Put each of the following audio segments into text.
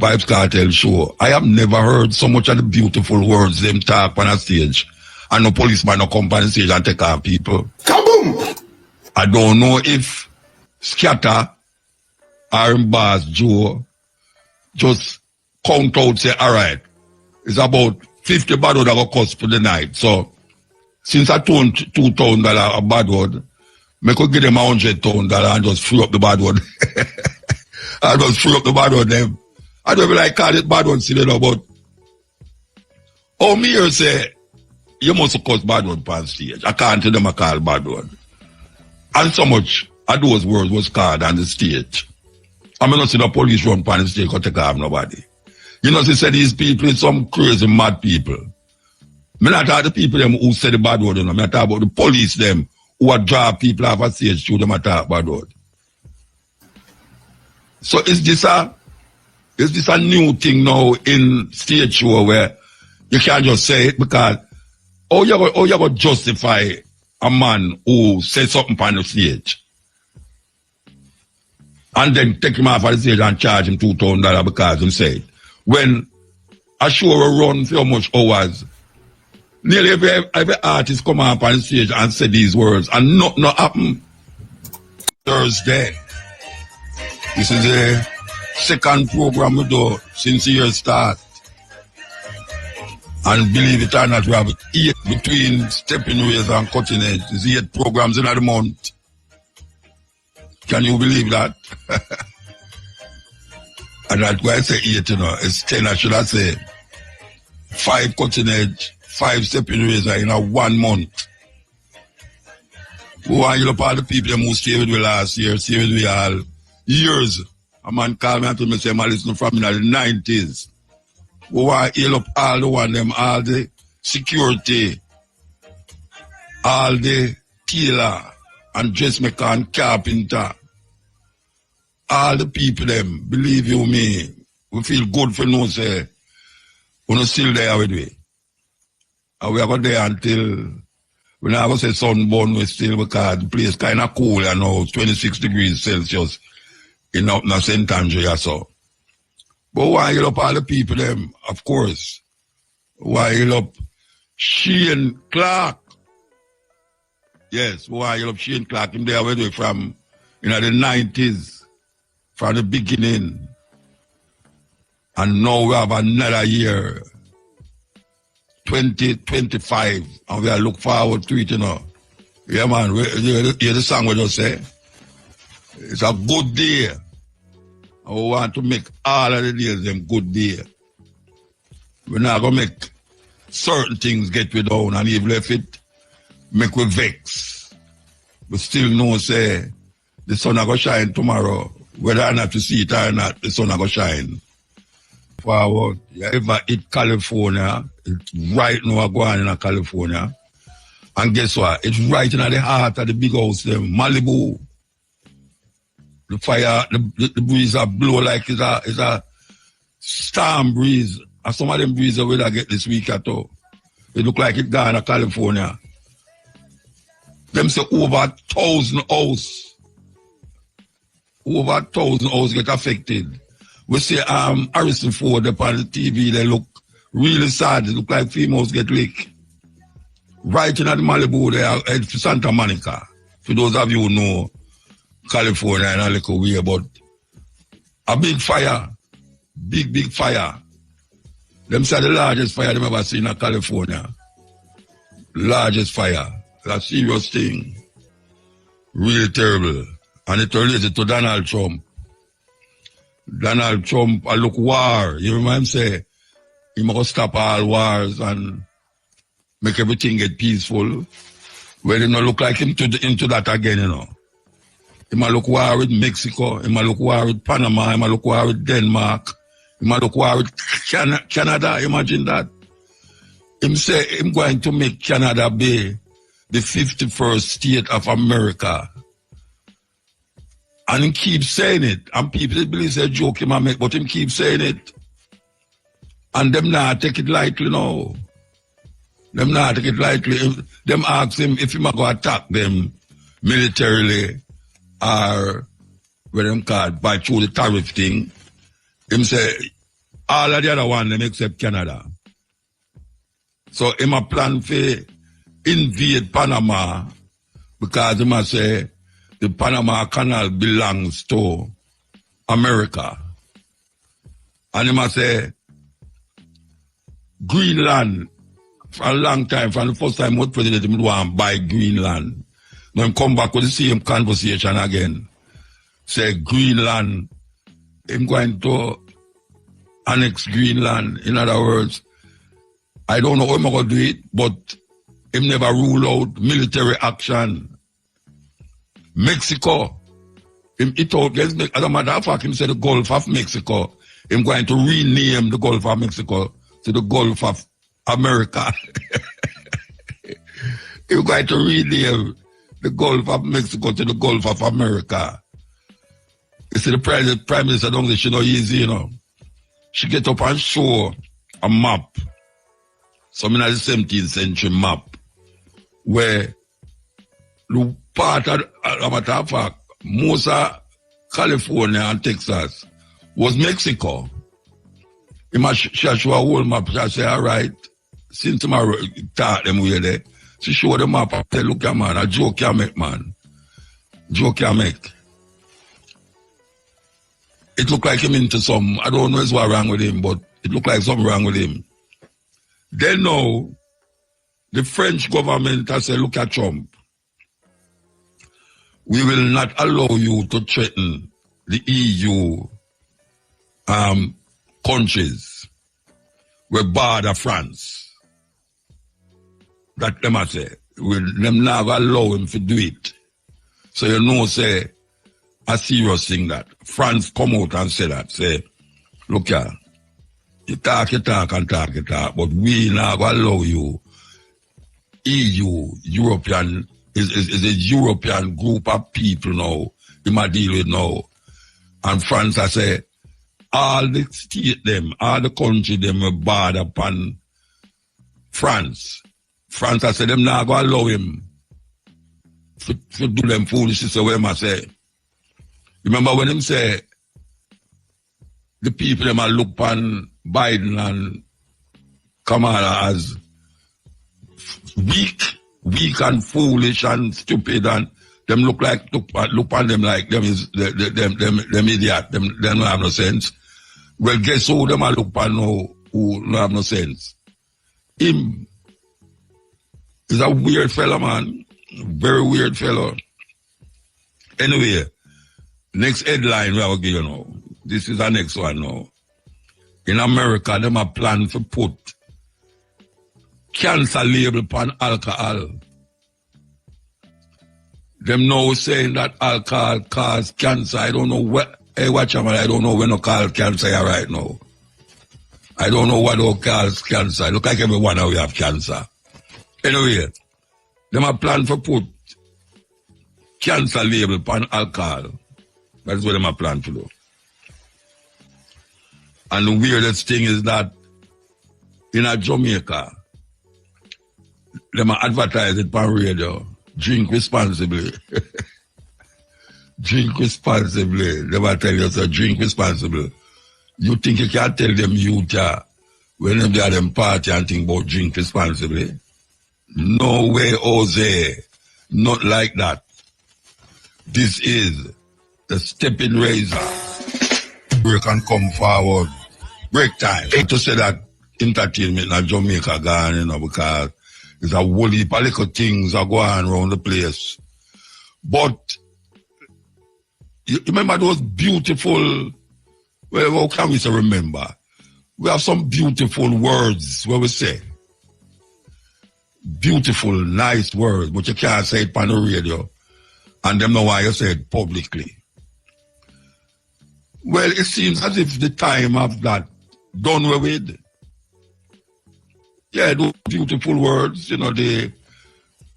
VYBZ Kartel show, I have never heard so much of the beautiful words them talk on a stage. And no policeman no come on the stage and take our people. Kaboom! I don't know if Scatter or Boss Joe just count out, say, all right, it's about 50 bad word that go cost for the night. So, since I turned $2,000 a bad word, I could give them $100,000 and just free up the bad word. I just free up the bad word them. I don't really like call it bad word, you know, but oh, me here say, you must cost bad word on stage. I can't tell them I call bad word. And so much of those words was called on the stage. I'm not see the police run on the stage because they can't have nobody. You know, they say these people is some crazy mad people. I'm not talking about the people them who say the bad word, you know. I'm not talking about the police them who are draw people off a stage through them attack bad word. So is this a new thing now in stage show where you can't just say it because you go justify a man who says something on the stage and then take him off of the stage and charge him $2,000 because he said when a show will run for how much hours, nearly every artist come up on the stage and say these words and nothing happen. Thursday. This is the second program we do since the year start. And believe it or not, we have 8 between stepping ways and cutting edge. There's 8 programs in a month. Can you believe that? And that's why I say 8, you know. It's 10, I should have said. 5 cutting edge, 5 stepping ways in a 1 month. We want you to all the people who stay with me last year, stay with me all years. A man called me and told me, say, I listen from in the 90s. We want to heal up all the one them, all the security, all the tailor and dressmaker and carpenter. All the people them, believe you me, we feel good for no say, we're not still there with me. And we are going there until, we're not going to say sunburn, we still, because the place kind of cool, you know, 26 degrees Celsius in St. Andrea, so. But why you up all the people them, of course. Why you up Shane Clark? Yes, why you up Shane Clark? Him there with from, the 90s, from the beginning. And now we have another year, 2025, and we are look forward to it, you know. Yeah, man, you hear the song we just say? It's a good day. I want to make all of the days them good day. We're not going to make certain things get we down, and even if it make we vex. We still know, say, the sun is going to shine tomorrow. Whether or not you see it or not, the sun is going to shine. Forward. You ever hit California, it's right now going in California. And guess what? It's right in the heart of the big house, them, Malibu. The fire, the breeze are blow like it's a storm breeze. And some of them breezes will get this week at all. It look like it gone to California. Them say over 1,000 houses. Over 1,000 houses get affected. We see Harrison Ford up on the TV, they look really sad. It look like females get licked. Right in the Malibu there, it's Santa Monica. For those of you who know California in a little way, but a big fire, big fire. Them say the largest fire they've ever seen in California. Largest fire. That's a serious thing. Really terrible. And it related to Donald Trump. Donald Trump, I look war. You remember him say, he must stop all wars and make everything get peaceful. Well, it don't look like him into that again, you know. He might look war with Mexico, he might look war with Panama, he might look war with Denmark, he might look war with Canada, imagine that. Him say him going to make Canada be the 51st state of America. And he keeps saying it. And people believe it's a joke he might make, but him keep saying it. And them not take it lightly now. Them not take it lightly. Them ask him if he might go attack them militarily or what them called by through the tariff thing. Him say All of the other one, them except Canada. So him a plan for invade Panama because him a say the Panama Canal belongs to America. And him a say Greenland for a long time, from the first time what president him want to buy Greenland. Now him come back with the same conversation again. Say Greenland, him going to annex Greenland. In other words, I don't know how I'm going to do it, but him never rule out military action. Mexico, him it out, as a matter of fact, him said the Gulf of Mexico. Him going to rename the Gulf of Mexico to the Gulf of America. Him going to rename the Gulf of Mexico to the Gulf of America. You see, the Prime Minister don't say she know easy, you know. She get up and show a map, some in the 17th century map, where the part of matter of fact, most of California and Texas was Mexico. She show a whole map. She say, all right, since tomorrow taught them where there, she show the map and say, look, man, a joke you make, man. Joke you make. It looked like him into some, I don't know what's wrong with him, but it looked like something wrong with him. Then now, the French government has said, look at Trump. We will not allow you to threaten the EU countries with border France. That them I say. Them never allow him to do it. So you know, say, a serious thing that. France come out and say that. Say, look here, you talk, but we not going to allow you. EU, European, is a European group of people now, you might deal with now. And France, I say, all the state them, all the country them are bad upon France. France, I say, them not going to allow him to do them foolishness. So what I say, remember when him say, the people them are look on Biden and Kamala as weak and foolish and stupid, and them look on them like them is them idiot, them don't have no sense. Well, guess who them are look on now who don't have no sense? Him is a weird fellow, man. Very weird fellow. Anyway, next headline we will give you now. This is the next one now. In America, them are plan to put cancer label upon alcohol. Them now saying that alcohol cause cancer. I don't know what. Hey, watch out, man. I don't know when to call cancer right now. I don't know what to call cancer. Look like everyone now we have cancer. Anyway, them are plan to put cancer label upon alcohol. That's what them are plan to do. And the weirdest thing is that in Jamaica, them are advertising on radio. Drink responsibly. Drink responsibly. They will tell you, so drink responsibly. You think you can tell them youth when they are them party and think about drink responsibly? No way, Jose. Not like that. This is the stepping razor. We can come forward. Break time. To say that entertainment in Jamaica gone, you know, because there's a whole heap of little things are going around the place. But you remember those beautiful, well, how can we say remember? We have some beautiful words where we say. Beautiful, nice words, but you can't say it on the radio. And them know why you say it publicly. Well, it seems as if the time of that done with. Yeah, those beautiful words, you know, the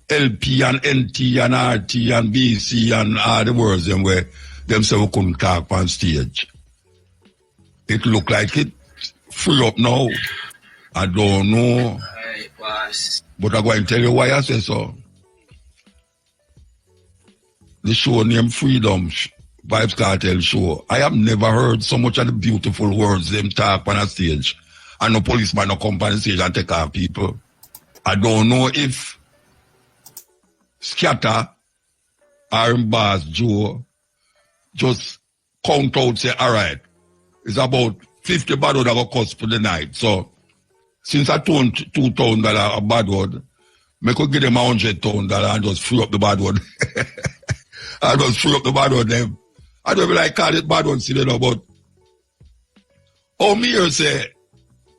LP and NT and RT and BC and all the words them where them say we couldn't talk on stage. It look like it free up now. I don't know. But I'm going to tell you why I say so. The show named Freedom VYBZ Kartel show, I have never heard so much of the beautiful words them talk on a stage. And no policeman no come on the stage and take off people. I don't know if Scatter or Boss Joe just count out, say, all right, it's about 50 bad word I got cost for the night. So, since I turned $2,000 a bad word, I could give them $100,000 and just free up the bad word. I just free up the bad word them. I don't even like call it bad word, see, you know, but me here say,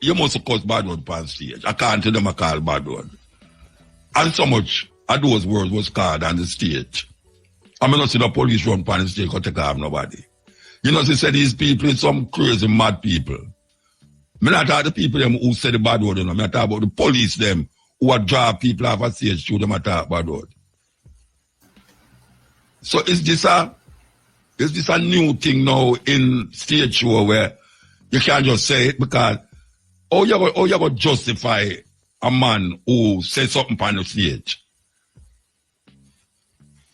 you must cost bad word on stage. I can't tell them I call bad word. And so much of those words was called on the stage. I mean, not see the police run on the stage because they can't have nobody. You know, they say these people is some crazy mad people. I'm not talking about the people them who say the bad word, you know. I'm talking about the police them who are draw people off a stage through them attack bad word. So is this a new thing now in stage show where you can't just say it because you going to justify a man who says something on the stage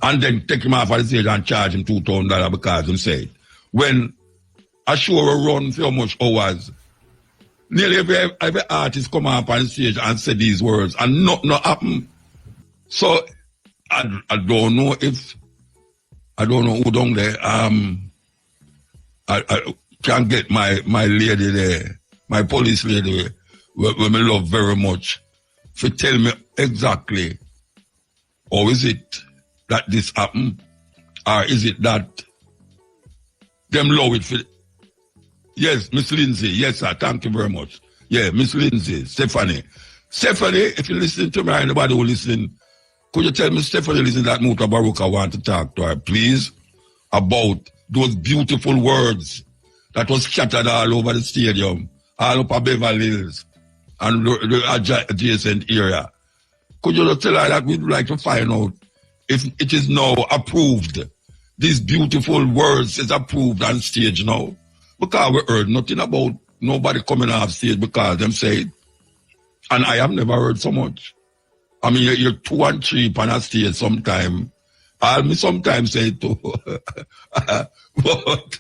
and then take him off of the stage and charge him $2,000 because he said it. When a show will run for how much hours, nearly every artist come up on the stage and say these words and nothing happen. So I don't know who down there I can get my lady there, my police lady where me love very much, to tell me exactly how is it that this happened, or is it that them love it for... Yes, Miss Lindsay. Yes, sir. Thank you very much. Yeah, Miss Lindsay, Stephanie. Stephanie, if you listen to me, anybody who listen, could you tell me Stephanie listen that Mutabaruka want to talk to her, please, about those beautiful words that was scattered all over the stadium, all over Beverly Hills and the adjacent area. Could you just tell her that we'd like to find out if it is now approved? These beautiful words is approved on stage now. Because we heard nothing about nobody coming off stage because them say it. And I have never heard so much. I mean, you're 2 and 3 on a stage sometime. I'll sometimes say it too. But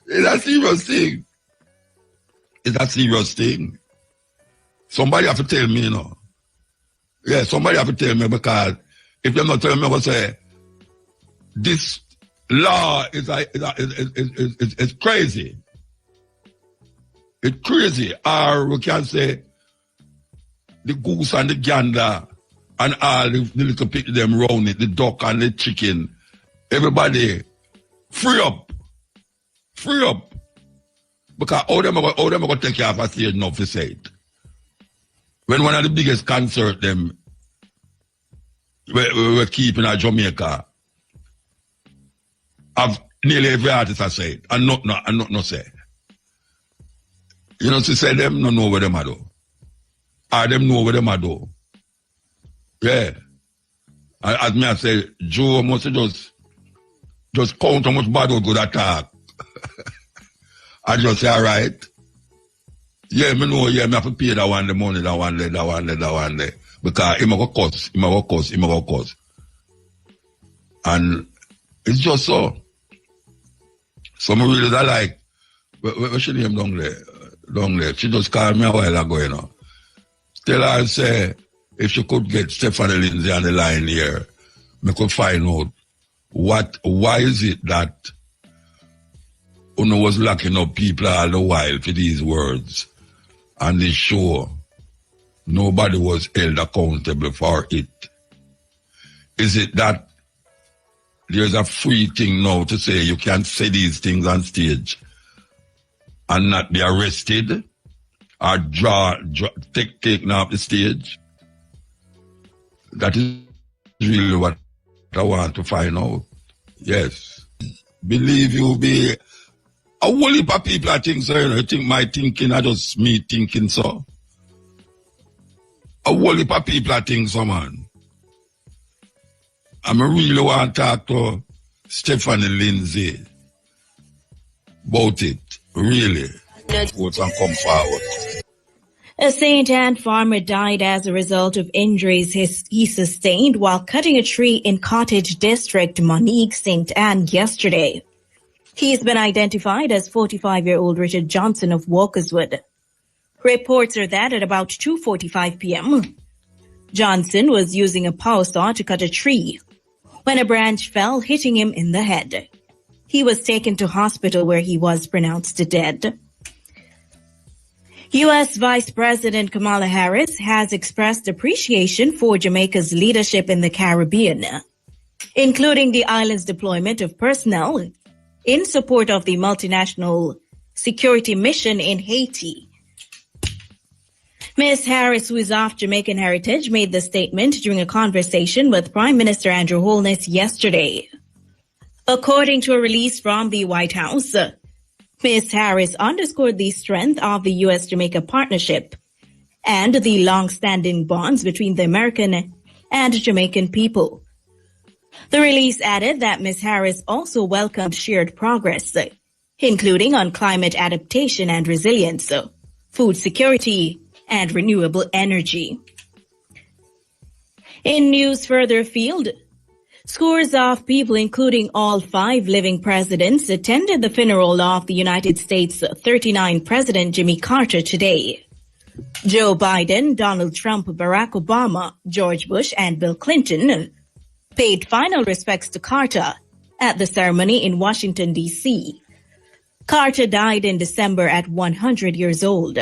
it's a serious thing. It's a serious thing. Somebody have to tell me, you know. Yeah, somebody have to tell me because if they're not telling me, I'm going to say, this law is crazy. It's crazy. Or we can say the goose and the gander and all the little people them round it, the duck and the chicken. Everybody, free up. Free up. Because all them are going to take care of a stage now to say it. When one of the biggest concerts them we're keeping at Jamaica, I've nearly every artist I say it, and not say. You know, to say them no know where them are do. Or them know where them are do. Yeah. As me I say, Joe must just count how much bad or good attack. I just say, all right. Yeah, me know, yeah, me have to pay that one, the money, that one there. Because him go cost. And it's just so. So me really that like, what she name down there? She just called me a while ago, you know. Tell her, say, if she could get Stephanie Lindsay on the line here, me could find out why is it that Uno was locking up people all the while for these words and this show. Nobody was held accountable for it. Is it that there's a free thing now to say you can say these things on stage and not be arrested or taken off the stage? That is really what I want to find out. Yes. Believe you be a whole heap of people I think so, you know, you think my thinking are just me thinking so. A whole heap of people I think so, man. I really want to talk to Stephanie Lindsay about it. Really. Vote and come forward. A St. Anne farmer died as a result of injuries he sustained while cutting a tree in Cottage District, Monique, St. Anne yesterday. He's been identified as 45-year-old Richard Johnson of Walkerswood. Reports are that at about 2:45 p.m., Johnson was using a power saw to cut a tree when a branch fell, hitting him in the head. He was taken to hospital where he was pronounced dead. U.S. Vice President Kamala Harris has expressed appreciation for Jamaica's leadership in the Caribbean, including the island's deployment of personnel in support of the multinational security mission in Haiti. Ms. Harris, who is of Jamaican heritage, made the statement during a conversation with Prime Minister Andrew Holness yesterday. According to a release from the White House, Ms. Harris underscored the strength of the U.S.-Jamaica partnership and the long-standing bonds between the American and Jamaican people. The release added that Ms. Harris also welcomed shared progress, including on climate adaptation and resilience, food security, and renewable energy. In news further afield, scores of people, including all 5 living presidents, attended the funeral of the United States' 39th President Jimmy Carter today. Joe Biden, Donald Trump, Barack Obama, George Bush, and Bill Clinton paid final respects to Carter at the ceremony in Washington, D.C. Carter died in December at 100 years old.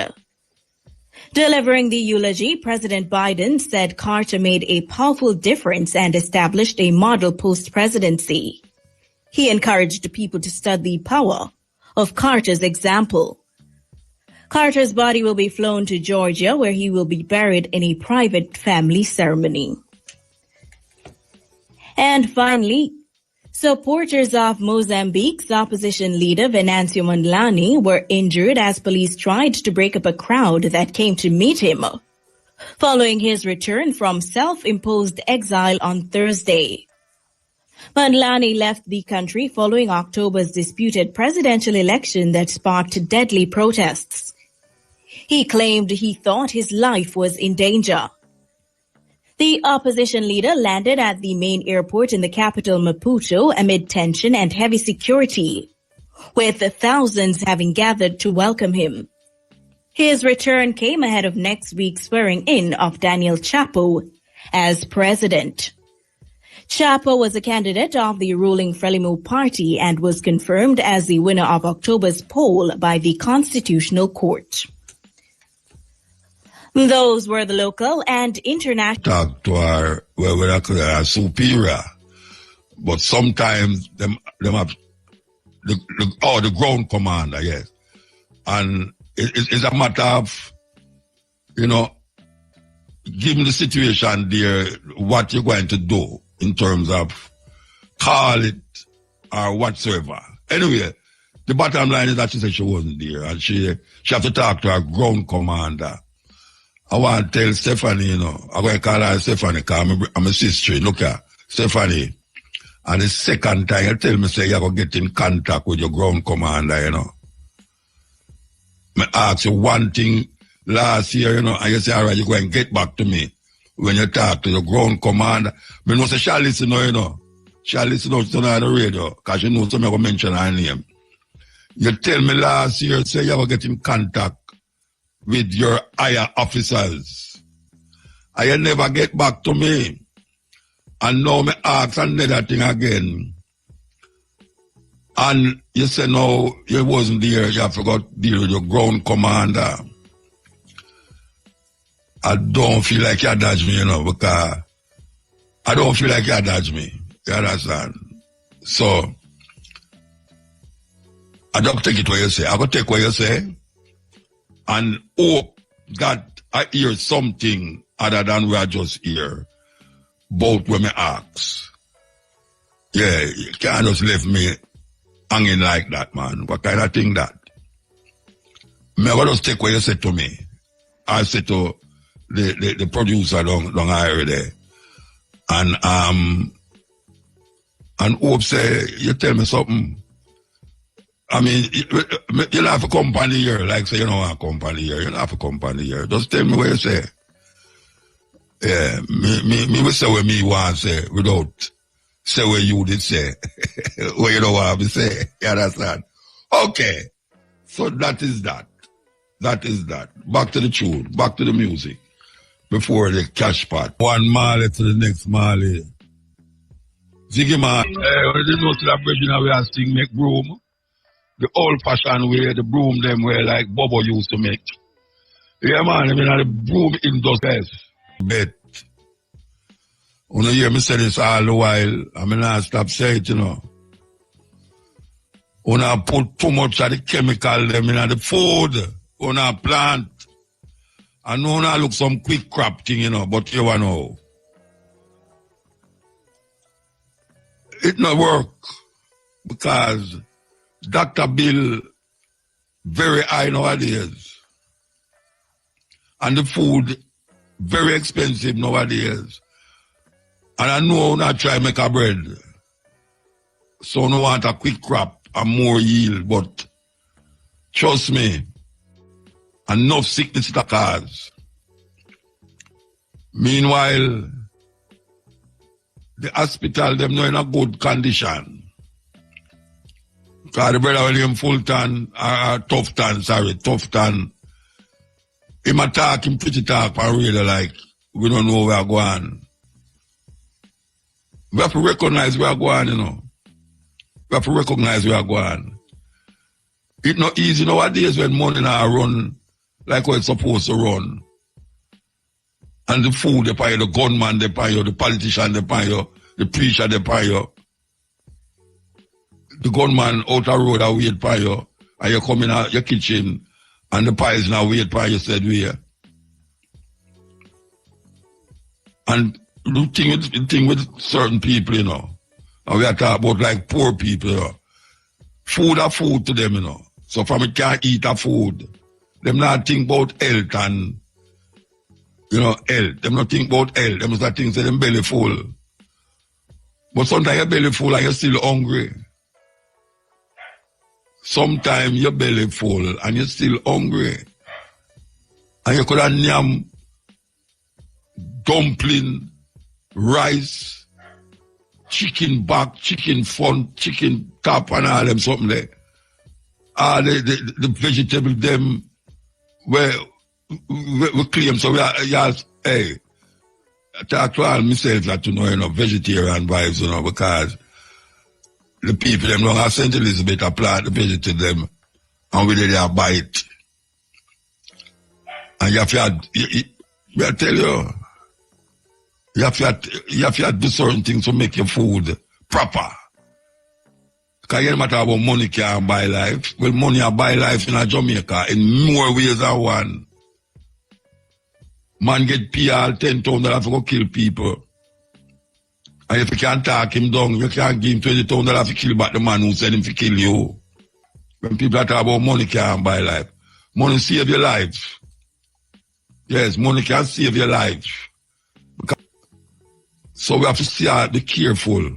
Delivering the eulogy, President Biden said Carter made a powerful difference and established a model post-presidency. He encouraged people to study the power of Carter's example. Carter's body will be flown to Georgia, where he will be buried in a private family ceremony. And finally, supporters of Mozambique's opposition leader Venancio Mondlane were injured as police tried to break up a crowd that came to meet him following his return from self-imposed exile on Thursday. Mondlane left the country following October's disputed presidential election that sparked deadly protests. He claimed he thought his life was in danger. The opposition leader landed at the main airport in the capital Maputo amid tension and heavy security, with thousands having gathered to welcome him. His return came ahead of next week's swearing-in of Daniel Chapo as president. Chapo was a candidate of the ruling Frelimo party and was confirmed as the winner of October's poll by the Constitutional Court. Those were the local and international. Talk to our superior, but sometimes them have the ground commander, yes, and it's a matter of, given the situation there, what you're going to do in terms of call it or whatsoever. Anyway, the bottom line is that she said she wasn't there, and she have to talk to her ground commander. I want to tell Stephanie, I'm going to call her Stephanie because I'm a sister. Look at Stephanie. And the second time you tell me, say, you're going to get in contact with your ground commander, I asked you one thing last year, and you say, all right, you're going to get back to me when you talk to your ground commander. But no, say, she'll listen now, She'll listen now, she's on the radio because she knows something, I'm going to mention her name. You tell me last year, say, you're going to get in contact with your higher officers. And you never get back to me. And now me ask another thing again. And you say no, you wasn't there, you forgot to deal with your ground commander. I don't feel like you dodge me, because I don't feel like you dodge me. You understand? So, I don't take it what you say. I go take what you say and hope that I hear something other than we are just here, both when me ask. Yeah, you can't just leave me hanging like that, man. What kind of thing that? Me I just take what you said to me. I said to the producer down here there. And hope say, you tell me something. I mean, you'll have a company here, like say you don't have a company here, you'll have a company here. Just tell me what you say. Yeah, me will say what me want to say without say what you did say. What you know what I say. You understand? Okay. So that is that. That is that. Back to the tune. Back to the music. Before the cash pot. One Marley to the next Marley. Ziggy man, when you know to that bridge we have sing make broom. The old fashioned way, the broom them way like Bobo used to make. Yeah man, I mean the broom industry. Bet. When you hear me say this all the while, I mean I stop saying it, you know. When I put too much of the chemical them in the food, when I plant. I know I look some quick crap thing, you know, but you know. It not work because Dr. Bill very high nowadays. And the food very expensive nowadays. And I know I try to make a bread. So I want a quick crop and more yield, but trust me, enough sickness to cause. Meanwhile, the hospital, them not in a good condition. Because the brother William Fulton, Tufton, him attack, him pretty talk, and really like, we don't know where we're going. We have to recognize where we're going, you know. We have to recognize where we're going. It's not easy nowadays when money now run like what it's supposed to run. And the food, they pay you, the gunman, they pay you, the politician, they pay you, the preacher, they pay you. The gunman out the road, I wait for you, and you come in your kitchen, and the pies now wait for you, said we. And the thing with certain people, you know, and we are talking about like poor people, you know. Food are food to them, you know. So from it can't eat a food. Them not think about health and, you know, health. Them not think about health. Them start think say them belly full. But sometimes your belly full and you're still hungry. Sometimes your belly full and you're still hungry. And you could have yam, dumpling, rice, chicken back, chicken front, chicken top and all them something there. All the vegetable them we claim, so we are, hey, I talk to all myself like to know, you know, vegetarian vibes, you know, because the people them don't have St. Elizabeth apply the vegetable them and we they bite. And you have to, I tell you, you have to do certain things to make your food proper. Because you don't matter about money can buy life. Well, money can buy life in Jamaica in more ways than one. Man get PR $10,000 to go kill people. And if you can't talk him down, you can't give him $20,000 to kill back the man who said him to kill you. When people talk about money can buy life. Money save your life. Yes, money can save your life. So we have to be careful.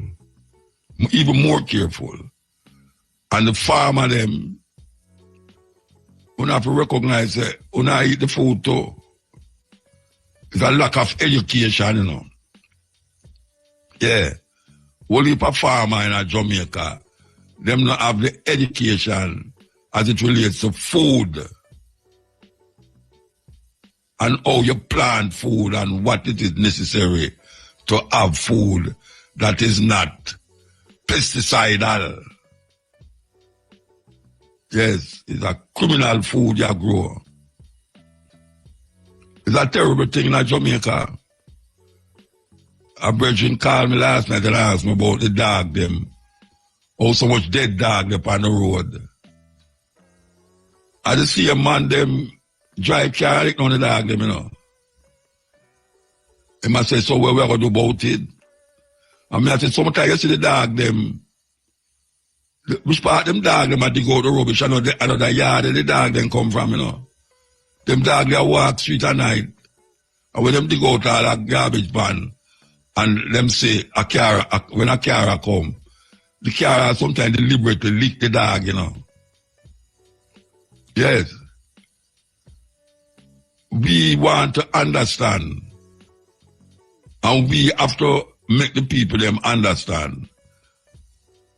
Even more careful. And the farmer them, we have to recognize that when I eat the food too, it's a lack of education, you know. Yeah. Only a farmer in Jamaica, them not have the education as it relates to food. And how you plant food and what it is necessary to have food that is not pesticidal. Yes, it's a criminal food you grow. It's a terrible thing in Jamaica. A brethren called me last night and asked me about the dog them. Oh, so much dead dog up on the road. I just see a man them drive car on the dog them, you know. He must say, so what we going to do about it? I mean, I said, sometimes you see the dog them, which part them dog them had to go to rubbish, another yard that the dog them come from, you know. Them dog they walk street at night. And when them dig out all that garbage pan, and them say, when a car come, the car sometimes deliberately lick the dog, you know. Yes. We want to understand. And we have to make the people them understand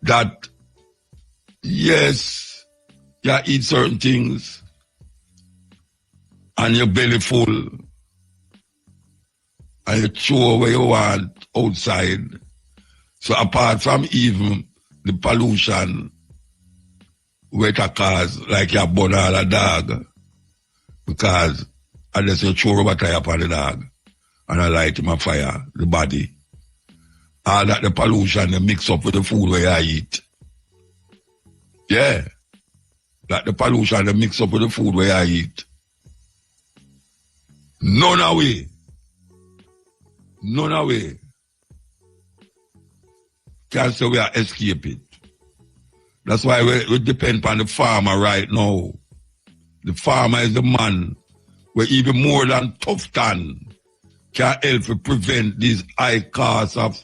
that yes, you eat certain things and your belly full and you throw where you want outside. So apart from even the pollution where it cause, like you burn all a dog, because unless you throw rubber tire upon the dog and I light him a fire, the body, all that the pollution they mix up with the food where you eat. Yeah. That the pollution they mix up with the food where you eat. None away. None away. Can't say we are escaping. That's why we depend on the farmer right now. The farmer is the man where even more than tough tan can help to prevent these high costs of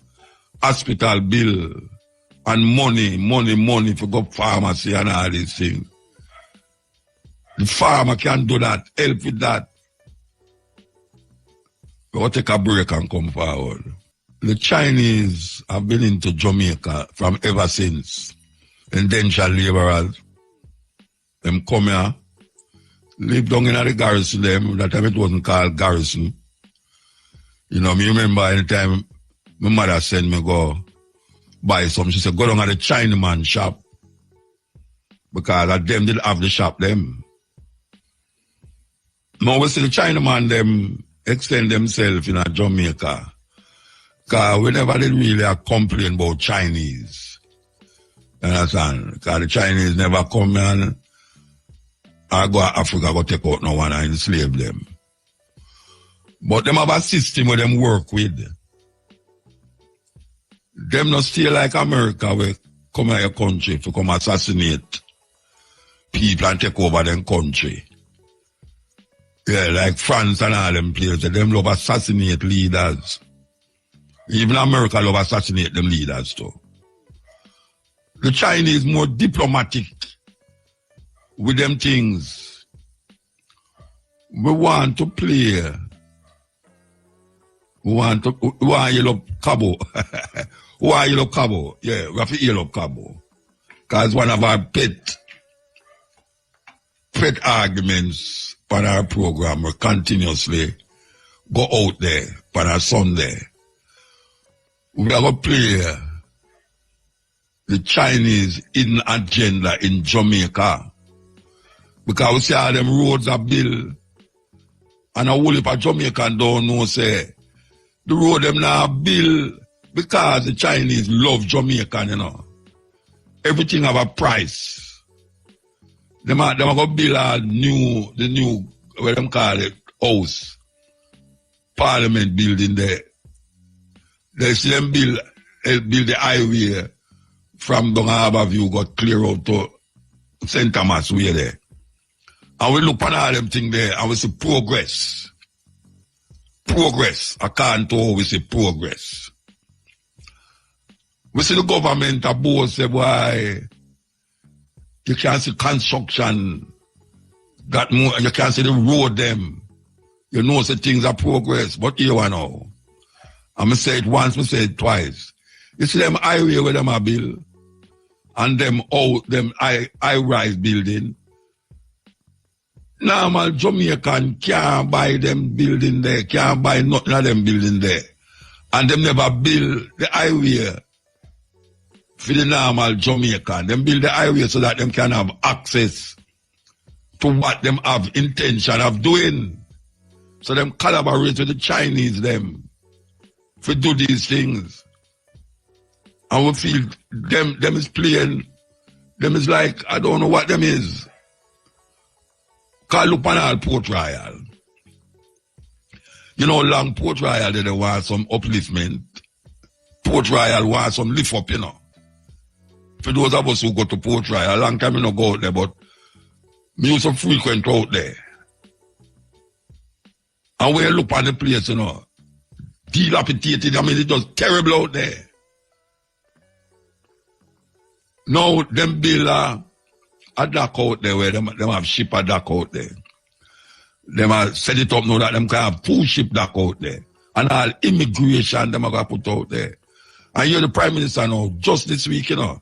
hospital bill and money for go pharmacy and all these things. The farmer can do that, help with that. We'll take a break and come forward. The Chinese have been into Jamaica from ever since. Indentured laborers. Them come here, live down in the garrison them. That time it wasn't called garrison. You know, me remember anytime my mother sent me go buy some, she said, go down at the Chinaman shop. Because at them didn't have the shop them. Now we see the Chinaman them extend themselves in Jamaica. Because we never did really complain about Chinese. You understand? Because the Chinese never come and I go to Africa, go take out no one and enslave them. But them have a system where them work with. Them not stay like America where come to your country to come assassinate people and take over them country. Yeah, like France and all them places, them love assassinate leaders. Even America love assassinate them leaders too. The Chinese more diplomatic with them things. We want to play. We want yellow cabo. We want yellow cabo. Yeah, we have to yellow cabo. Because one of our pet arguments on our program, we continuously go out there on our Sunday. We are going to play the Chinese hidden agenda in Jamaica. Because we see all them roads are built. And a whole heap of Jamaican don't know, say, the road them now built because the Chinese love Jamaican, you know. Everything have a price. Them are going to build the new, what them call it, house. Parliament building there. They see them build the highway from Down Harbour View, got clear out to St. Thomas way there. And we look on all them things there and we see progress. Progress. I can't tell we see progress. We see the government above say, why you can't see construction got more, you can't see the road them. You know say things are progress, but here I know. I'm going to say it once, I say it twice. You see them highway where them are built, and them high-rise building. Normal Jamaican can't buy them building there, can't buy nothing of them building there. And them never build the highway for the normal Jamaican. Them build the highway so that them can have access to what them have intention of doing. So them collaborate with the Chinese them to do these things. And we feel them is playing, them is like, I don't know what them is. Call look on all Port Royal. You know, long Port Royal, they want some upliftment. Port Royal want some lift up, you know. For those of us who go to Port Royal, a long time you don't go out there, but me used to frequent out there. And when you look on the place, you know, dilapidated, I mean, it's just terrible out there. Now, them build a dock out there where them have ship a dock out there. Them have set it up now that them can have full ship dock out there. and all immigration them are going to put out there. And you're the Prime Minister now, just this week, you know,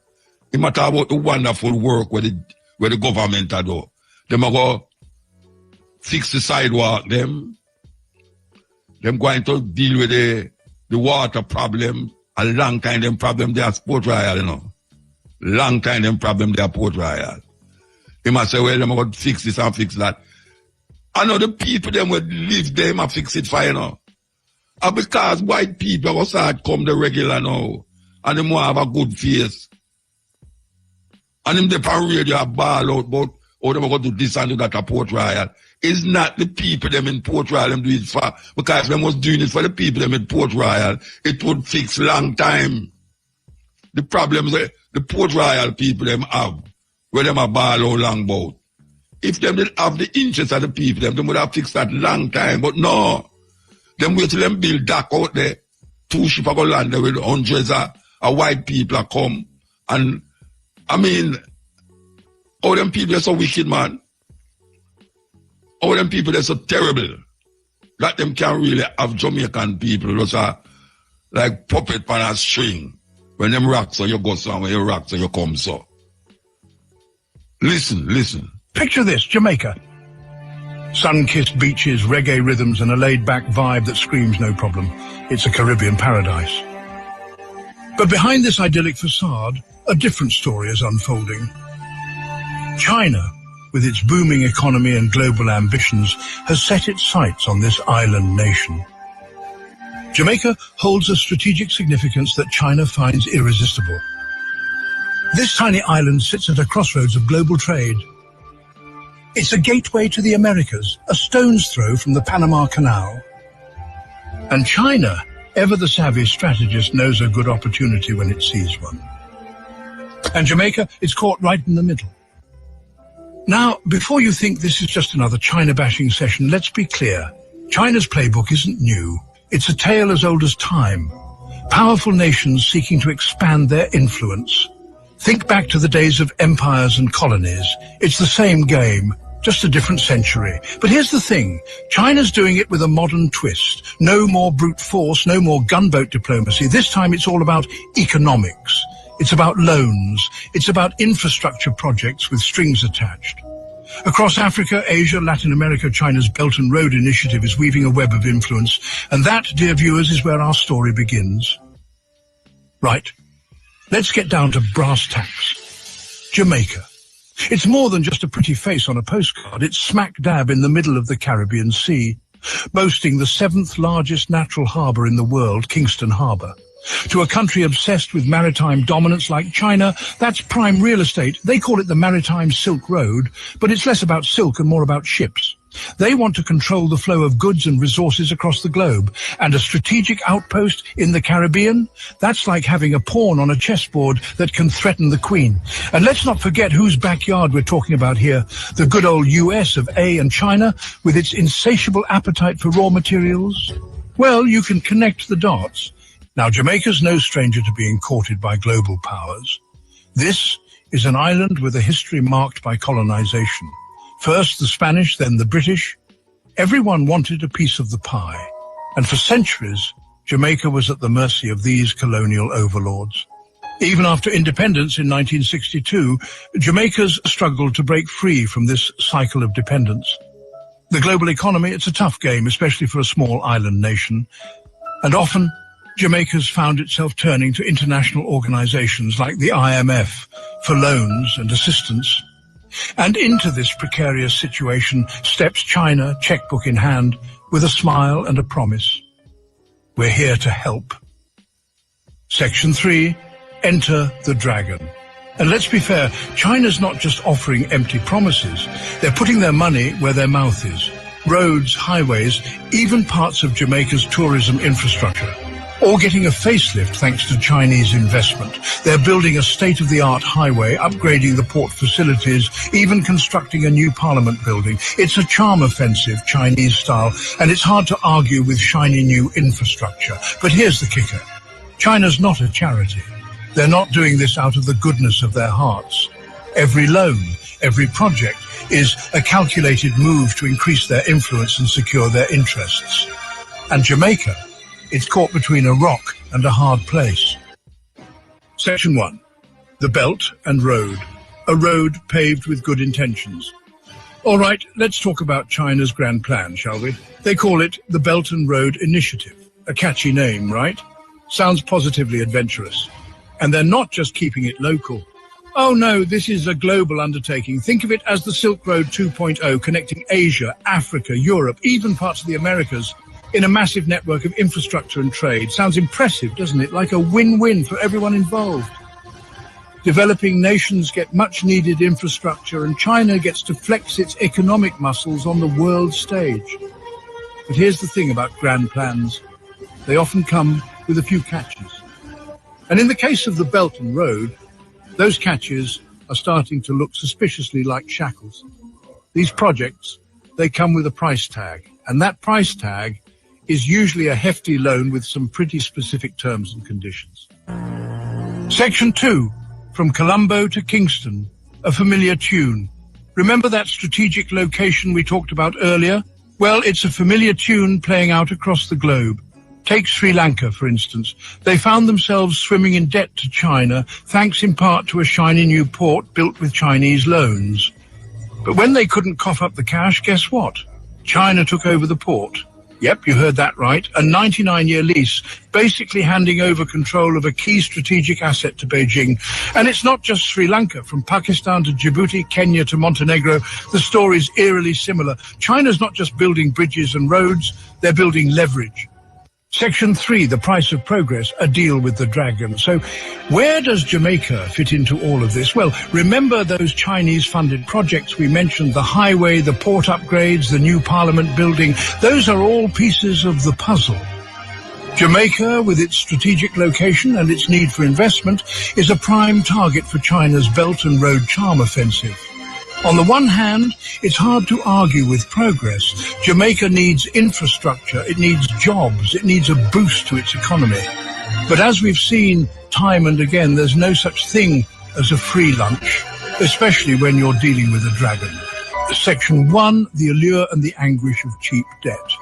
he matter about the wonderful work where the government are do. Them are going to fix the sidewalk, them going to deal with the water problem. A long time them problem they are Port Royal, you know. Long time them problem they are Port Royal. He must say, well, them are going to fix this and fix that. I know the people them will live there and fix it for, you know. And because white people are going to start come the regular now, and them want to have a good face. And them they on radio a ball out about how they are going to do this and do that at Port Royal. It's not the people them in Port Royal them do it for, because if them was doing it for the people them in Port Royal, it would fix long time. The problems the Port Royal people them have, where them a ball out long about. If them did have the interest of the people, them would have fixed that long time. But no, them wait till them build dock out there. 2 ships are going to land there with hundreds of white people are come. And, I mean, all them people are so wicked, man. All them people are so terrible that them can't really have Jamaican people just like puppet on a string. When them rock so you go somewhere, you rock so you come so. Listen. Picture this, Jamaica. Sun-kissed beaches, reggae rhythms and a laid-back vibe that screams no problem. It's a Caribbean paradise. But behind this idyllic facade, a different story is unfolding. China, with its booming economy and global ambitions, has set its sights on this island nation. Jamaica holds a strategic significance that China finds irresistible. This tiny island sits at a crossroads of global trade. It's a gateway to the Americas, a stone's throw from the Panama Canal. And China, ever the savvy strategist, knows a good opportunity when it sees one. And Jamaica is caught right in the middle. Now, before you think this is just another China-bashing session, let's be clear. China's playbook isn't new. It's a tale as old as time. Powerful nations seeking to expand their influence. Think back to the days of empires and colonies. It's the same game, just a different century. But here's the thing. China's doing it with a modern twist. No more brute force, no more gunboat diplomacy. This time it's all about economics. It's about loans. It's about infrastructure projects with strings attached. Across Africa, Asia, Latin America, China's Belt and Road Initiative is weaving a web of influence. And that, dear viewers, is where our story begins. Right. Let's get down to brass tacks. Jamaica. It's more than just a pretty face on a postcard. It's smack dab in the middle of the Caribbean Sea, boasting the 7th largest natural harbour in the world, Kingston Harbour. To a country obsessed with maritime dominance like China, that's prime real estate. They call it the Maritime Silk Road, but it's less about silk and more about ships. They want to control the flow of goods and resources across the globe. And a strategic outpost in the Caribbean? That's like having a pawn on a chessboard that can threaten the Queen. And let's not forget whose backyard we're talking about here. The good old US of A and China, with its insatiable appetite for raw materials. Well, you can connect the dots. Now, Jamaica's no stranger to being courted by global powers. This is an island with a history marked by colonization. First the Spanish, then the British. Everyone wanted a piece of the pie. And for centuries, Jamaica was at the mercy of these colonial overlords. Even after independence in 1962, Jamaica's struggled to break free from this cycle of dependence. The global economy, it's a tough game, especially for a small island nation. And often, Jamaica's found itself turning to international organizations like the IMF for loans and assistance. And into this precarious situation steps China, checkbook in hand, with a smile and a promise. We're here to help. Section 3, Enter the Dragon. And let's be fair, China's not just offering empty promises. They're putting their money where their mouth is. Roads, highways, even parts of Jamaica's tourism infrastructure. All getting a facelift thanks to Chinese investment. They're building a state-of-the-art highway, upgrading the port facilities, even constructing a new parliament building. It's a charm offensive, Chinese style, and it's hard to argue with shiny new infrastructure. But here's the kicker. China's not a charity. They're not doing this out of the goodness of their hearts. Every loan, every project is a calculated move to increase their influence and secure their interests. And Jamaica, It's caught between a rock and a hard place. Section 1. The Belt and Road. A road paved with good intentions. All right, let's talk about China's grand plan, shall we? They call it the Belt and Road Initiative. A catchy name, right? Sounds positively adventurous. And they're not just keeping it local. Oh no, this is a global undertaking. Think of it as the Silk Road 2.0, connecting Asia, Africa, Europe, even parts of the Americas, in a massive network of infrastructure and trade. Sounds impressive, doesn't it? Like a win-win for everyone involved. Developing nations get much-needed infrastructure, and China gets to flex its economic muscles on the world stage. But here's the thing about grand plans. They often come with a few catches. And in the case of the Belt and Road, those catches are starting to look suspiciously like shackles. These projects, they come with a price tag, and that price tag is usually a hefty loan with some pretty specific terms and conditions. Section 2. From Colombo to Kingston, a familiar tune. Remember that strategic location we talked about earlier? Well, it's a familiar tune playing out across the globe. Take Sri Lanka, for instance. They found themselves swimming in debt to China, thanks in part to a shiny new port built with Chinese loans. But when they couldn't cough up the cash, guess what? China took over the port. Yep, you heard that right. A 99-year lease, basically handing over control of a key strategic asset to Beijing. And it's not just Sri Lanka. From Pakistan to Djibouti, Kenya to Montenegro, the story's eerily similar. China's not just building bridges and roads, they're building leverage. Section 3, the price of progress, a deal with the dragon. So where does Jamaica fit into all of this? Well, remember those Chinese-funded projects we mentioned, the highway, the port upgrades, the new parliament building. Those are all pieces of the puzzle. Jamaica, with its strategic location and its need for investment, is a prime target for China's Belt and Road charm offensive. On the one hand, it's hard to argue with progress. Jamaica needs infrastructure, it needs jobs, it needs a boost to its economy. But as we've seen time and again, there's no such thing as a free lunch, especially when you're dealing with a dragon. Section 1, the allure and the anguish of cheap debt.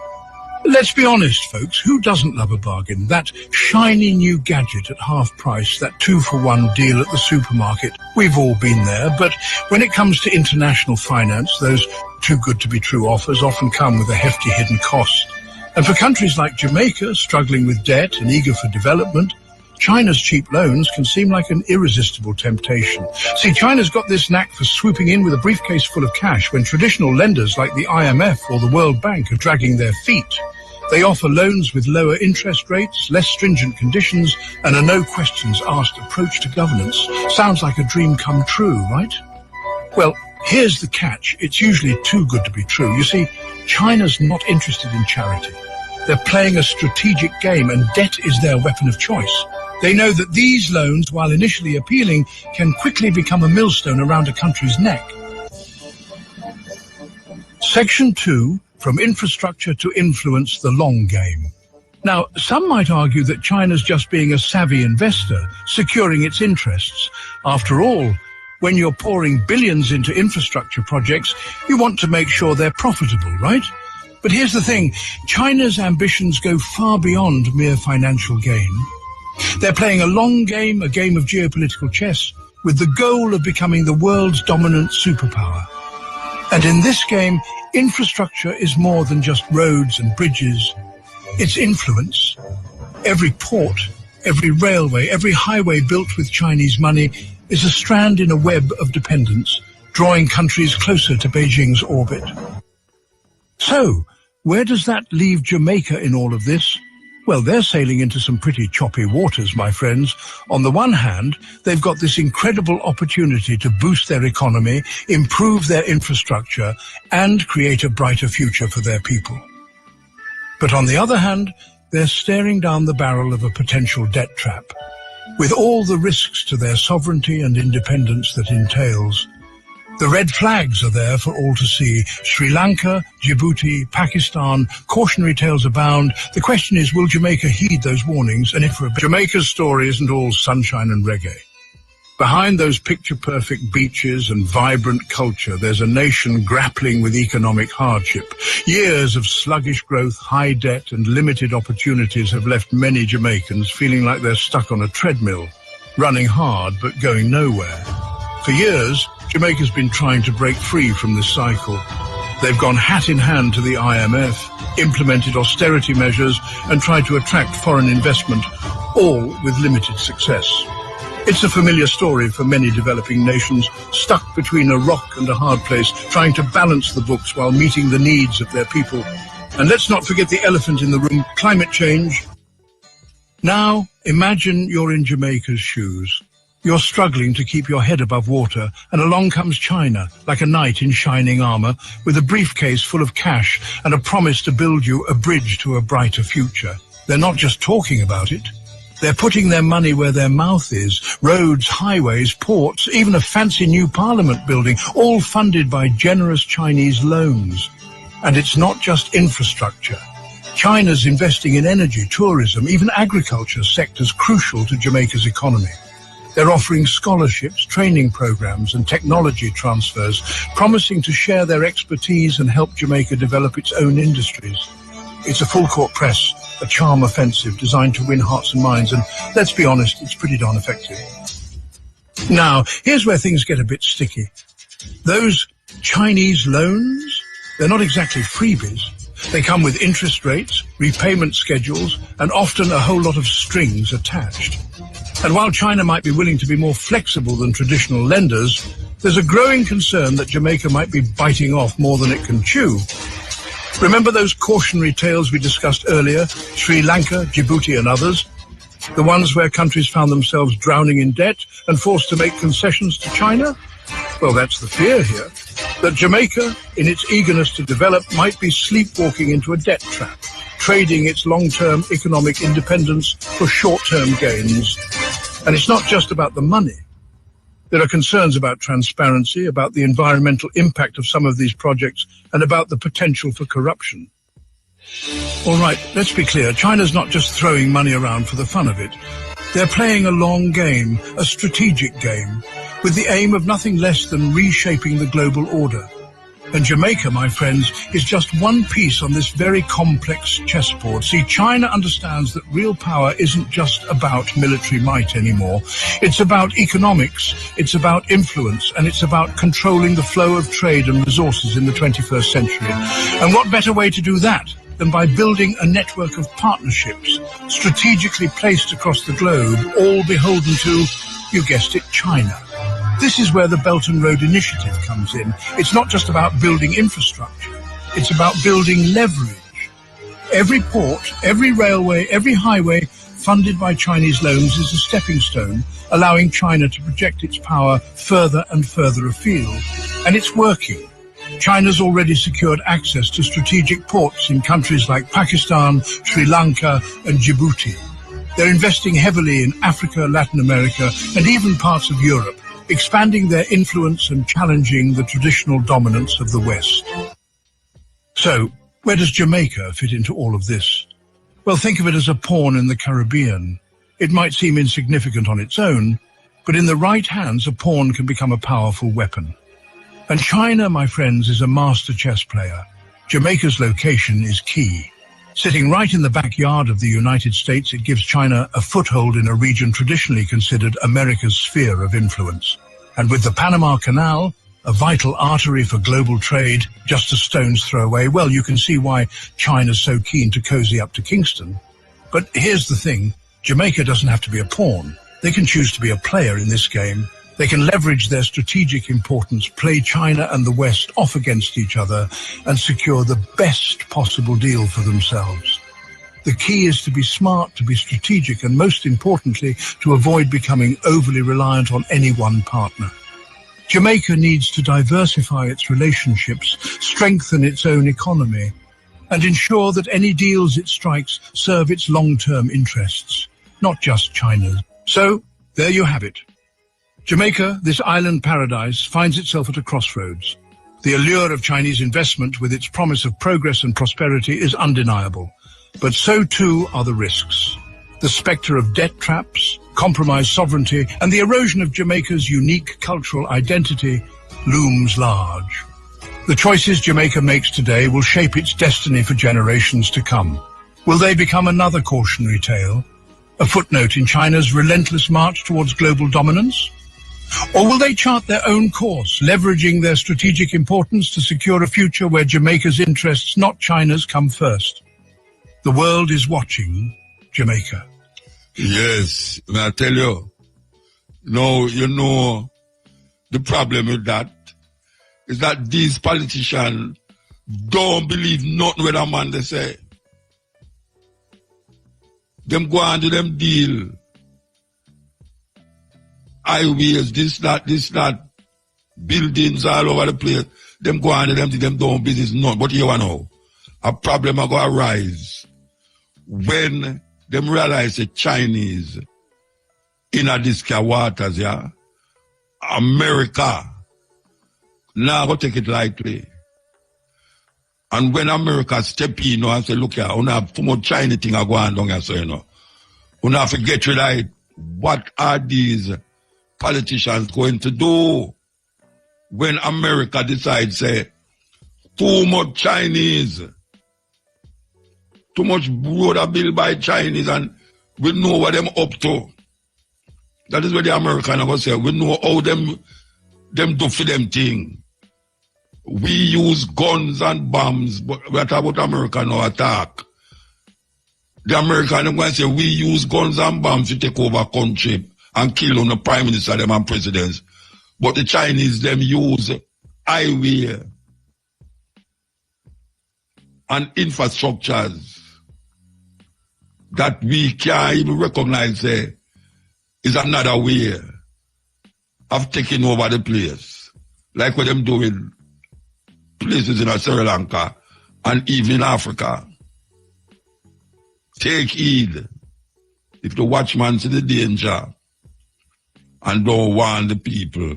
Let's be honest, folks, who doesn't love a bargain? That shiny new gadget at half price, that 2-for-1 deal at the supermarket. We've all been there, but when it comes to international finance, those too-good-to-be-true offers often come with a hefty hidden cost. And for countries like Jamaica, struggling with debt and eager for development, China's cheap loans can seem like an irresistible temptation. See, China's got this knack for swooping in with a briefcase full of cash when traditional lenders like the IMF or the World Bank are dragging their feet. They offer loans with lower interest rates, less stringent conditions, and a no-questions-asked approach to governance. Sounds like a dream come true, right? Well, here's the catch. It's usually too good to be true. You see, China's not interested in charity. They're playing a strategic game, and debt is their weapon of choice. They know that these loans, while initially appealing, can quickly become a millstone around a country's neck. Section 2, from infrastructure to influence, the long game. Now, some might argue that China's just being a savvy investor, securing its interests. After all, when you're pouring billions into infrastructure projects, you want to make sure they're profitable, right? But here's the thing, China's ambitions go far beyond mere financial gain. They're playing a long game, a game of geopolitical chess, with the goal of becoming the world's dominant superpower. And in this game, infrastructure is more than just roads and bridges. It's influence. Every port, every railway, every highway built with Chinese money is a strand in a web of dependence, drawing countries closer to Beijing's orbit. So, where does that leave Jamaica in all of this? Well, they're sailing into some pretty choppy waters, my friends. On the one hand, they've got this incredible opportunity to boost their economy, improve their infrastructure, and create a brighter future for their people. But on the other hand, they're staring down the barrel of a potential debt trap, with all the risks to their sovereignty and independence that entails. The red flags are there for all to see. Sri Lanka, Djibouti, Pakistan, cautionary tales abound. The question is, will Jamaica heed those warnings? And if Jamaica's story isn't all sunshine and reggae. Behind those picture-perfect beaches and vibrant culture, there's a nation grappling with economic hardship. Years of sluggish growth, high debt, and limited opportunities have left many Jamaicans feeling like they're stuck on a treadmill, running hard but going nowhere. For years, Jamaica's been trying to break free from this cycle. They've gone hat in hand to the IMF, implemented austerity measures, and tried to attract foreign investment, all with limited success. It's a familiar story for many developing nations, stuck between a rock and a hard place, trying to balance the books while meeting the needs of their people. And let's not forget the elephant in the room, climate change. Now, imagine you're in Jamaica's shoes. You're struggling to keep your head above water, and along comes China, like a knight in shining armor, with a briefcase full of cash and a promise to build you a bridge to a brighter future. They're not just talking about it. They're putting their money where their mouth is. Roads, highways, ports, even a fancy new parliament building, all funded by generous Chinese loans. And it's not just infrastructure. China's investing in energy, tourism, even agriculture, sectors crucial to Jamaica's economy. They're offering scholarships, training programs, and technology transfers, promising to share their expertise and help Jamaica develop its own industries. It's a full-court press, a charm offensive designed to win hearts and minds, and let's be honest, it's pretty darn effective. Now, here's where things get a bit sticky. Those Chinese loans, they're not exactly freebies. They come with interest rates, repayment schedules, and often a whole lot of strings attached. And while China might be willing to be more flexible than traditional lenders, there's a growing concern that Jamaica might be biting off more than it can chew. Remember those cautionary tales we discussed earlier, Sri Lanka, Djibouti and others? The ones where countries found themselves drowning in debt and forced to make concessions to China? Well, that's the fear here, that Jamaica, in its eagerness to develop, might be sleepwalking into a debt trap, trading its long-term economic independence for short-term gains. And it's not just about the money. There are concerns about transparency, about the environmental impact of some of these projects, and about the potential for corruption. All right, let's be clear. China's not just throwing money around for the fun of it. They're playing a long game, a strategic game, with the aim of nothing less than reshaping the global order. And Jamaica, my friends, is just one piece on this very complex chessboard. See, China understands that real power isn't just about military might anymore. It's about economics, it's about influence, and it's about controlling the flow of trade and resources in the 21st century. And what better way to do that than by building a network of partnerships strategically placed across the globe, all beholden to, you guessed it, China. This is where the Belt and Road Initiative comes in. It's not just about building infrastructure. It's about building leverage. Every port, every railway, every highway funded by Chinese loans is a stepping stone, allowing China to project its power further and further afield. And it's working. China's already secured access to strategic ports in countries like Pakistan, Sri Lanka, and Djibouti. They're investing heavily in Africa, Latin America, and even parts of Europe, expanding their influence and challenging the traditional dominance of the West. So, where does Jamaica fit into all of this? Well, think of it as a pawn in the Caribbean. It might seem insignificant on its own, but in the right hands, a pawn can become a powerful weapon. And China, my friends, is a master chess player. Jamaica's location is key. Sitting right in the backyard of the United States, it gives China a foothold in a region traditionally considered America's sphere of influence. And with the Panama Canal, a vital artery for global trade, just a stone's throw away, well, you can see why China's so keen to cozy up to Kingston. But here's the thing, Jamaica doesn't have to be a pawn. They can choose to be a player in this game. They can leverage their strategic importance, play China and the West off against each other, and secure the best possible deal for themselves. The key is to be smart, to be strategic, and most importantly, to avoid becoming overly reliant on any one partner. Jamaica needs to diversify its relationships, strengthen its own economy, and ensure that any deals it strikes serve its long-term interests, not just China's. So, there you have it. Jamaica, this island paradise, finds itself at a crossroads. The allure of Chinese investment with its promise of progress and prosperity is undeniable, but so too are the risks. The spectre of debt traps, compromised sovereignty, and the erosion of Jamaica's unique cultural identity looms large. The choices Jamaica makes today will shape its destiny for generations to come. Will they become another cautionary tale, a footnote in China's relentless march towards global dominance? Or will they chart their own course, leveraging their strategic importance to secure a future where Jamaica's interests, not China's, come first? The world is watching Jamaica. Yes, and I tell you, no, you know, the problem with that is that these politicians don't believe nothing with a man they say. Them go on to them deal. Highways, this, that, buildings all over the place. Them go on to them don't business none. But you know, a problem are going to arise when them realize the Chinese in a this waters, yeah. America now go take it lightly. And when America step in, you know, and say, look here, we have too much China thing are going on here, so you know. We have to get rid of it. What are these politicians going to do when America decides, say, too much Chinese, too much road built by Chinese, and we know what them up to. That is what the Americans are going to say. We know how them do for them thing. We use guns and bombs, but we're talking about America now attack. The Americans are going to say, we use guns and bombs to take over country and kill on the prime minister them and presidents. But the Chinese, them use highway and infrastructures that we can't even recognize is another way of taking over the place. Like what them doing places in Sri Lanka and even in Africa. Take heed. If the watchman see the danger and don't warn the people,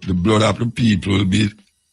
the blood of the people will be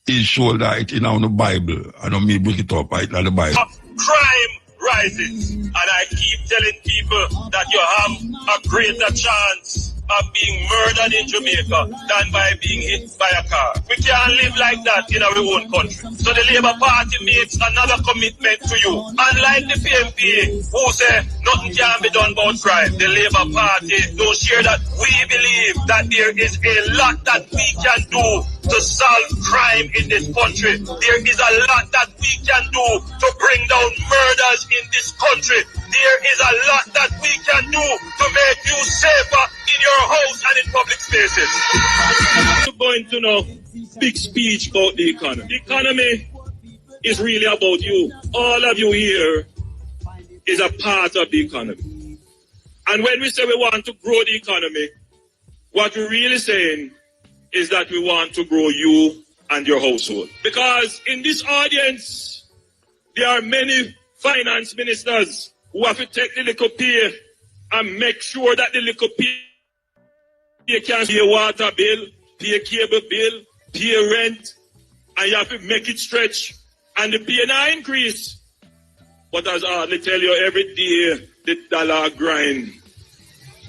his shoulder right in on the Bible. I don't mean break it up right in the Bible. Crime rises, and I keep telling people that you have a greater chance of being murdered in Jamaica than by being hit by a car. We can't live like that in our own country. So the Labour Party makes another commitment to you. Unlike the PMP who say nothing can be done about crime, the Labour Party don't share that. We believe that there is a lot that we can do to solve crime in this country. There is a lot that we can do to bring down murders in this country. There is a lot that we can do to make you safer in your house and in public spaces. You're going to know big speech about the economy. The economy is really about you. All of you here is a part of the economy. And when we say we want to grow the economy, what we're really saying is that we want to grow you and your household. Because in this audience, there are many finance ministers who have to take the little pay and make sure that the little pay can pay a water bill, pay a cable bill, pay a rent, and you have to make it stretch. And the pay now increase. But as I tell you, every day the dollar grind.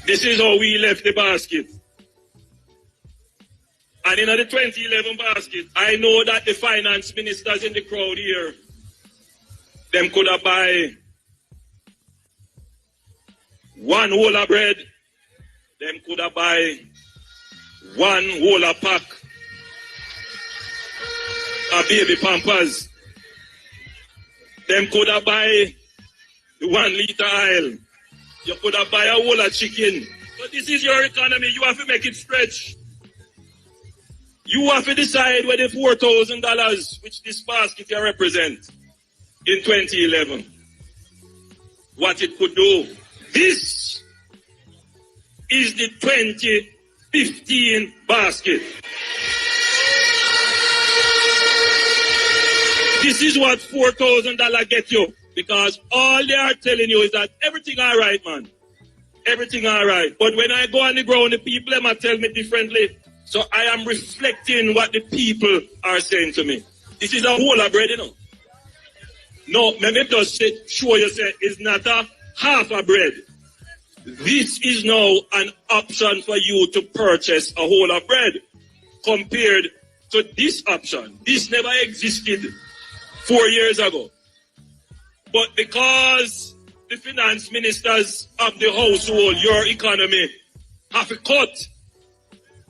This is how we left the basket. And in the 2011 basket, I know that the finance ministers in the crowd here, them could have buy one whole of bread, them could have buy one whole of pack of baby pampers. Them could have buy the 1 liter oil. You could have buy a whole of chicken. But this is your economy. You have to make it stretch. You have to decide where the $4,000, which this basket can represent in 2011, what it could do. This is the 2015 basket. This is what $4,000 get you. Because all they are telling you is that everything all right, man. Everything all right. But when I go on the ground, the people them tell me differently. So I am reflecting what the people are saying to me. This is a whole of bread, you know. No, let me just show you, say, it's not a half a bread. This is now an option for you to purchase a whole of bread compared to this option. This never existed 4 years ago. But because the finance ministers of the household, your economy, have to cut,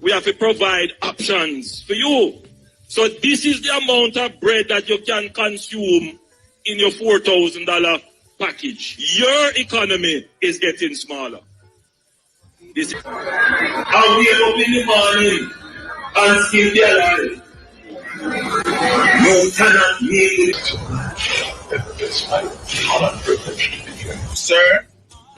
we have to provide options for you. So this is the amount of bread that you can consume in your $4,000 package. Your economy is getting smaller. This is I wake up in the morning and still be alive. You cannot make it. It's my honor and privilege to be here. Sir,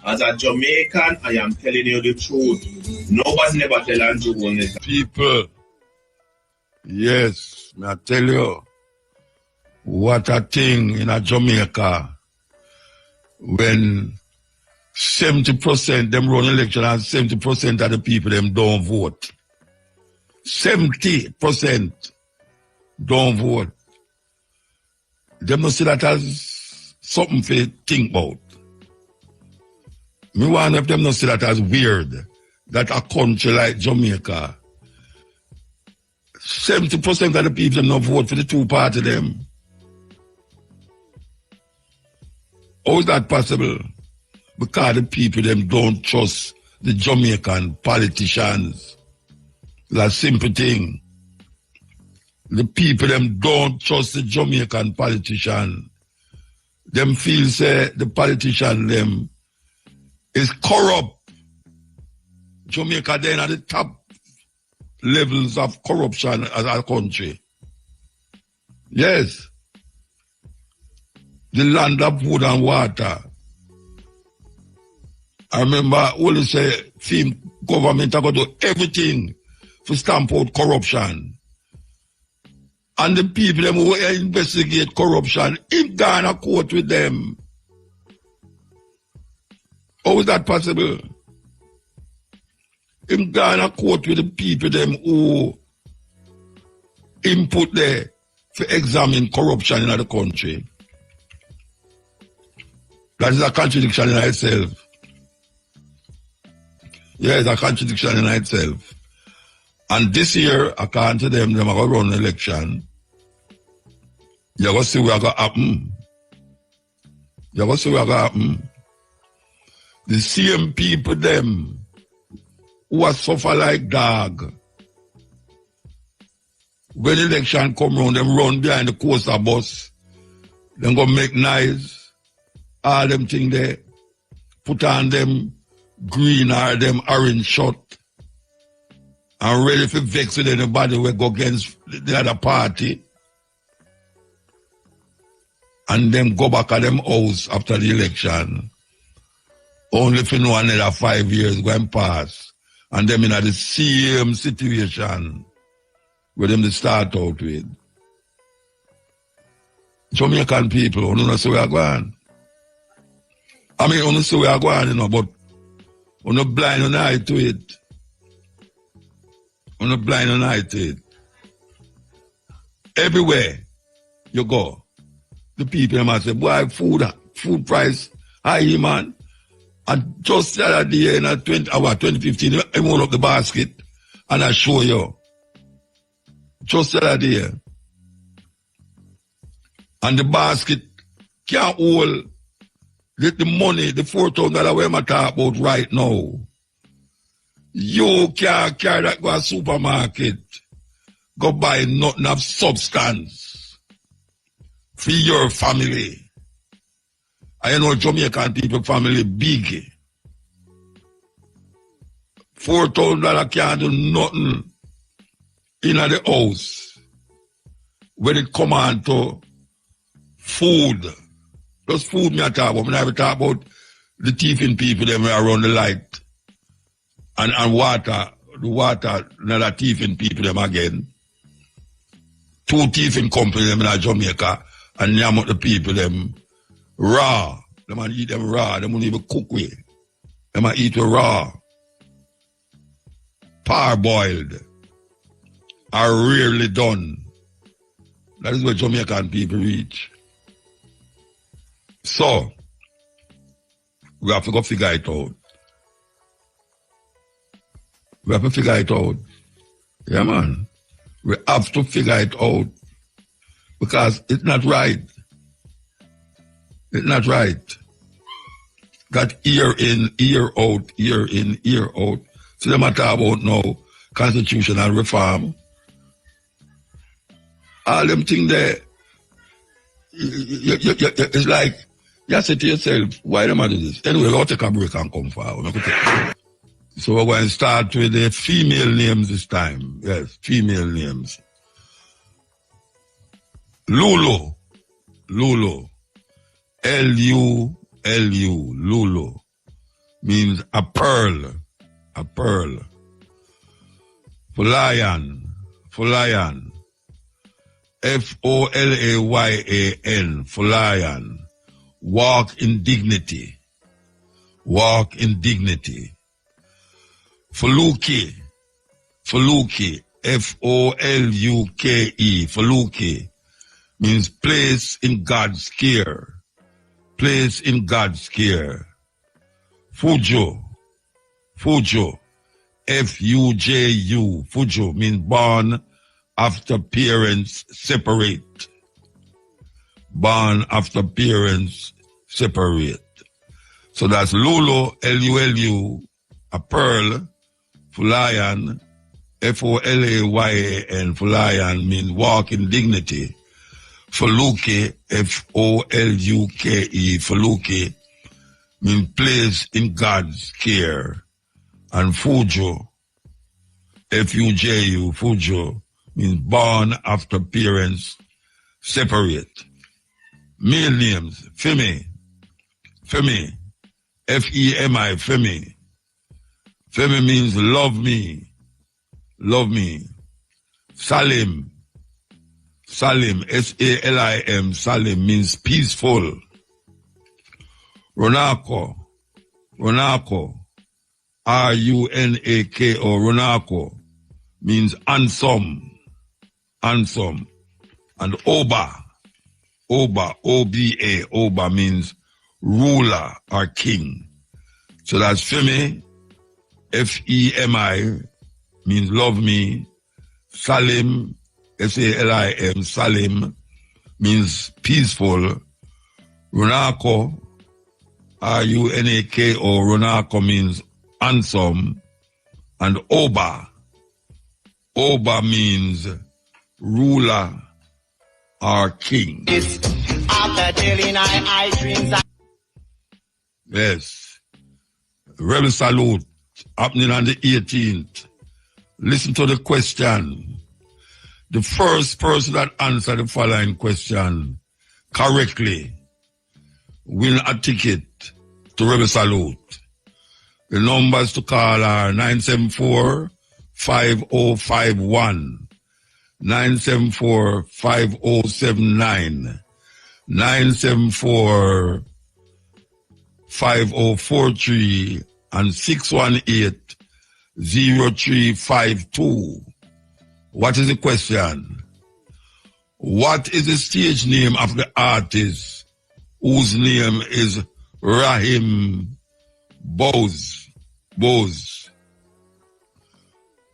as a Jamaican, I am telling you the truth. Nobody never tell Andrew this. People, yes, I tell you, what a thing in a Jamaica when 70% them run election and 70% of the people them don't vote. 70% don't vote. Them not see that as something to think about. Me want if them not see that as weird that a country like Jamaica, 70% of the people them not vote for the two party them. How is that possible? Because the people them don't trust the Jamaican politicians. That's a simple thing. The people them don't trust the Jamaican politician. Them feel say the politician them is corrupt. Jamaica then at the top levels of corruption as a country. Yes. The land of wood and water. I remember always say government are going to do everything to stamp out corruption. And the people them who investigate corruption, in Ghana court with them. How is that possible? In Ghana court with the people them who input there to examine corruption in the country. That is a contradiction in itself. Yeah, it's a contradiction in itself. And this year, according to them are going to run an election. You're going to see what's going to happen. You're going to see what's going to happen. The same people, them, who are suffer like dog. When election come round, them run behind the coaster bus. Them go make noise. All them thing there. Put on them green or them orange shirt. And ready for vex with anybody who go against the other party. And them go back at them house after the election. Only for no another 5 years going past. And them in the same situation where them they start out with. Jamaican people, who don't see where I'm going. I mean, who don't see where I'm going, you know, but who not blind and eye to it. Who not blind and eye to it. Everywhere you go, the people must say, boy, food price high, man. And just the other day in 2015, I roll up the basket and I show you. Just the other day. And the basket can't hold the money, the $4,000 where I'm talking about right now. You can't carry that go to a supermarket, go buy nothing of substance for your family. I know Jamaican people family big. $4,000 can't do nothing in the house when it come on to food. Just food me I talk about. I never talk about the thieving people them around the light. And water. The water, another thieving people them again. 2 thieving companies them in Jamaica and yam the people them raw. They might eat them raw. They won't even cook with. They might eat it raw. Parboiled. Are rarely done. That is where Jamaican people reach. So, we have to go figure it out. We have to figure it out. Yeah, man. We have to figure it out. Because it's not right. It's not right. That year in, year out, year in, year out. So they matter about now constitutional reform. All them things there, it's like, you say to yourself, why am I doing this? Anyway, we'll take a break and come forward. So we're going to start with the female names this time. Yes, female names. Lulu. Lulu. L-U-L-U. Lulu. Means a pearl. A pearl. Folayan. Folayan. F-O-L-A-Y-A-N. Folayan. Walk in dignity. Walk in dignity. Fuluki. Fuluki. F-O-L-U-K-E. Fuluki. Means place in God's care. Place in God's care. Fujo. Fujo. F-U-J-U. Fujo means born after parents separate. Born after parents separate. So that's Lulu, L-U-L-U, a pearl, Fulayan, F-O-L-A-Y-A-N, Fulayan means walk in dignity. Fuluki, F-O-L-U-K-E, Fuluki means place in God's care. And Fujo, F-U-J-U, Fujo means born after parents separate. Male names, Femi, Femi, F-E-M-I, Femi. Femi means love me, love me. Salim, Salim, S-A-L-I-M, Salim means peaceful. Ronako, Ronako, R-U-N-A-K-O, Ronako means handsome, handsome. And Oba, Oba, O-B-A, Oba means ruler or king. So that's Femi, F-E-M-I, means love me. Salim, S-A-L-I-M, Salim, means peaceful. Runako, R-U-N-A-K-O, Runako means handsome. And Oba, Oba means ruler or king. Yes. Rebel salute happening on the 18th. Listen to the question. The first person that answered the following question correctly win a ticket to Rebel Salute. The numbers to call are 974-5051, 974-5079, 974-5043, and 618-0352. What is the question? What is the stage name of the artist whose name is Rahim Bose? Bose.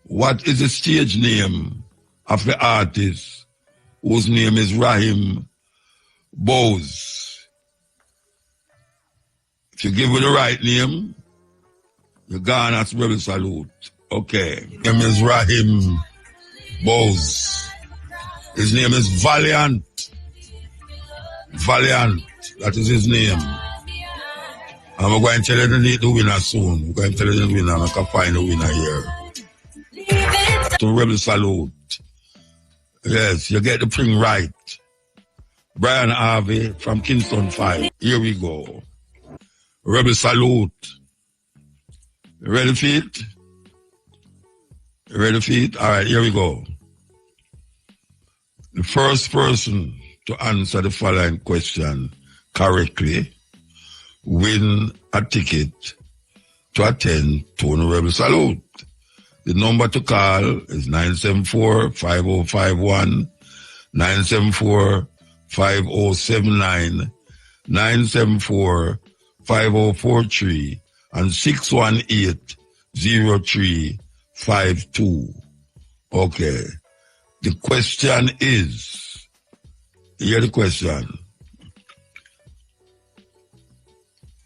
What is the stage name of the artist whose name is Rahim Bose? If you give me the right name, you're gone as Rebel Salute. Okay. His name is Rahim Bose. His name is Valiant. Valiant. That is his name. And we're going to tell you the winner soon. We're going to tell you the winner. I can find the winner here. To Rebel Salute. Yes, you get the thing right. Brian Harvey from Kingston 5. Here we go. Rebel Salute. You ready for it? You ready for it? All right, here we go. The first person to answer the following question correctly win a ticket to attend Tony Rebel Salute. The number to call is 974-5051, 974-5079, 974-5043, and 618-0352. 52. Okay. The question is, hear the question.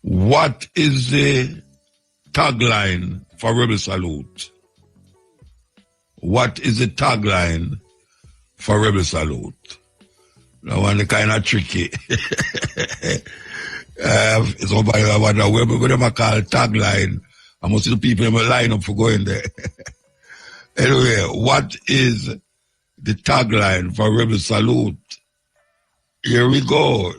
What is the tagline for Rebel Salute? What is the tagline for Rebel Salute? That one kind of tricky. Somebody wonder what them call tagline. I must see the people in my line up for going there. Anyway, what is the tagline for Rebel Salute? Here we go.